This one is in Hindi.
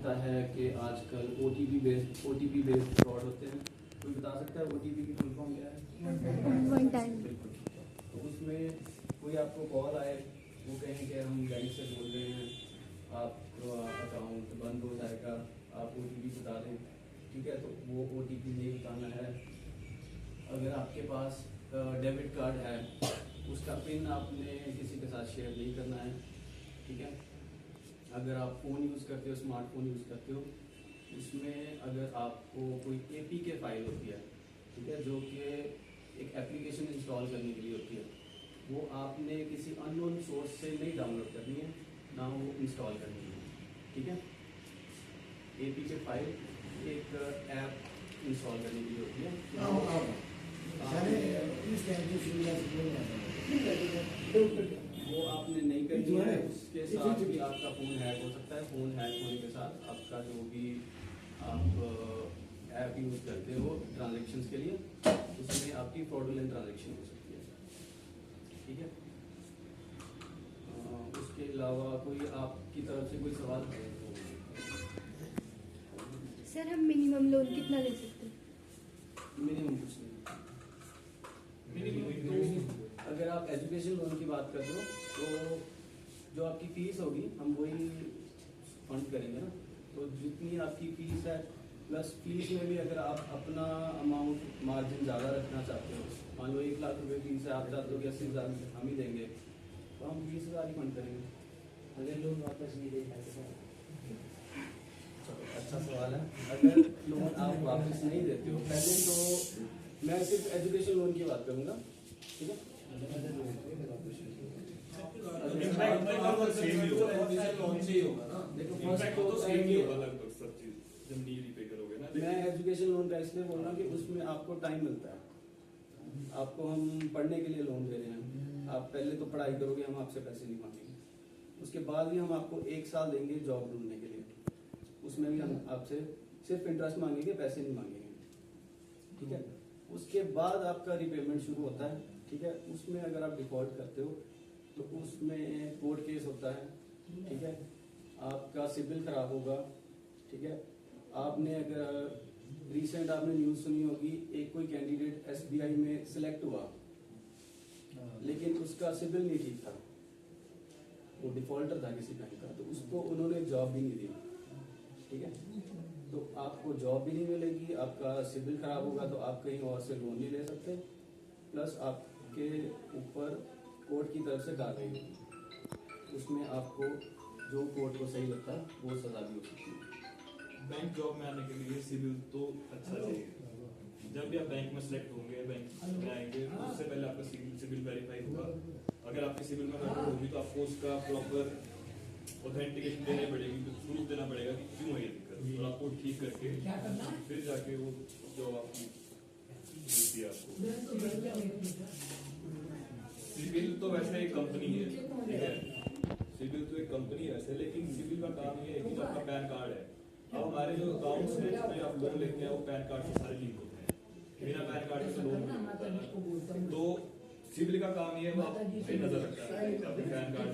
होता है कि आजकल ओटीपी बेस्ड फ्रॉड होते हैं। कोई बता सकता है ओटीपी की फुल फॉर्म क्या है? One time. बिल्कुल। तो उसमें कोई आपको कॉल आए, वो कहें कि हम बैंक से बोल रहे हैं, आपका अकाउंट बंद हो जाएगा, आप ओटीपी बता दें। ठीक है, तो वो ओटीपी नहीं बताना है। अगर आपके पास डेबिट कार्ड है, उसका पिन आपने किसी के साथ शेयर नहीं करना है। ठीक है, अगर आप फ़ोन यूज़ करते हो, स्मार्टफोन यूज़ करते हो, उसमें अगर आपको कोई APK फाइल होती है, ठीक है, जो कि एक एप्लीकेशन इंस्टॉल करने के लिए होती है, वो आपने किसी अननोन सोर्स से नहीं डाउनलोड करनी है, ना वो इंस्टॉल करनी है। ठीक है, APK फाइल एक ऐप इंस्टॉल करने के लिए होती है। वो आपने नहीं करनी है। उसके साथ भी आपका फ़ोन हैक हो सकता है। फ़ोन हैक होने के साथ आपका जो भी आप ऐप यूज़ करते हो ट्रांजैक्शंस के लिए, उसमें आपकी फ्रॉडुलेंट ट्रांजैक्शन हो सकती है। ठीक है, उसके अलावा कोई आपकी तरफ से कोई सवाल है? सर हम मिनिमम लोन कितना ले सकते हैं? मिनिमम कुछ नहीं। तो अगर आप एजुकेशन लोन की बात करते हो, तो जो आपकी फ़ीस होगी हम वही फंड करेंगे ना। तो जितनी आपकी फ़ीस है, प्लस फीस में भी अगर आप अपना अमाउंट मार्जिन ज़्यादा रखना चाहते हो, मान लो 1 लाख रुपए फीस है, आप चाहते हो कि 80,000 हम ही देंगे, तो हम 20,000 ही फंड करेंगे। अगर लोन वापस नहीं दे पाए? चलो, अच्छा सवाल है। अगर लोन आप वापस नहीं देते हो, पहले तो मैं सिर्फ एजुकेशन लोन की बात करूँगा। ठीक है, देखो फर्स्ट तो मैं एजुकेशन लोन का इसलिए बोल रहा हूँ कि उसमें आपको टाइम मिलता है। आपको हम पढ़ने के लिए लोन दे रहे हैं, आप पहले तो पढ़ाई करोगे, हम आपसे पैसे नहीं मांगेंगे। उसके बाद भी हम आपको 1 साल देंगे जॉब ढूंढने के लिए, उसमें भी हम आपसे सिर्फ इंटरेस्ट मांगेंगे, पैसे नहीं मांगेंगे। ठीक है, उसके बाद आपका रिपेमेंट शुरू होता है। ठीक है, उसमें अगर आप डिफॉल्ट करते हो तो उसमें कोर्ट केस होता है। ठीक है, आपका सिबिल खराब होगा। ठीक है, आपने अगर रिसेंट आपने न्यूज़ सुनी होगी, एक कोई कैंडिडेट SBI में सिलेक्ट हुआ, लेकिन उसका सिबिल नहीं ठीक था, वो डिफॉल्टर था किसी बैंक का, तो उसको उन्होंने जॉब भी नहीं दी। ठीक है, तो आपको जॉब भी नहीं मिलेगी, आपका सिबिल खराब होगा, तो आप कहीं और से लोन नहीं ले सकते, प्लस आपके ऊपर कोर्ट की तरफ से कार्रवाई होगी। उसमें आपको जो कोर्ट को सही लगता है वो सजा भी हो सकती है। बैंक जॉब में आने के लिए सिविल तो अच्छा चाहिए। जब भी आप बैंक में सेलेक्ट होंगे, बैंक में आएंगे, तो उससे पहले आपका सिविल वेरीफाई होगा। अगर आपके सिविल में गड़बड़ होगी तो आपको उसका प्रॉपर ऑथेंटिकेशन देनी पड़ेगी, प्रूफ देना पड़ेगा कि क्यों है ये दिक्कत, और आपको ठीक करके फिर जाके वो जॉब आपकी मिलती है आपको। सिविल तो वैसे एक कंपनी है, ठीक है, सिविल तो एक कंपनी है वैसे, लेकिन सिविल का काम ये है कि जो आपका पैन कार्ड है, अब हमारे जो अकाउंट्स हैं जिसमें आप लोन लेते हैं वो पैन कार्ड से सारे लिंक होते हैं। बिना पैन कार्ड के लोन नहीं होता है। तो सिविल का काम ये है, वो आप पे नजर रखता है, पैन कार्ड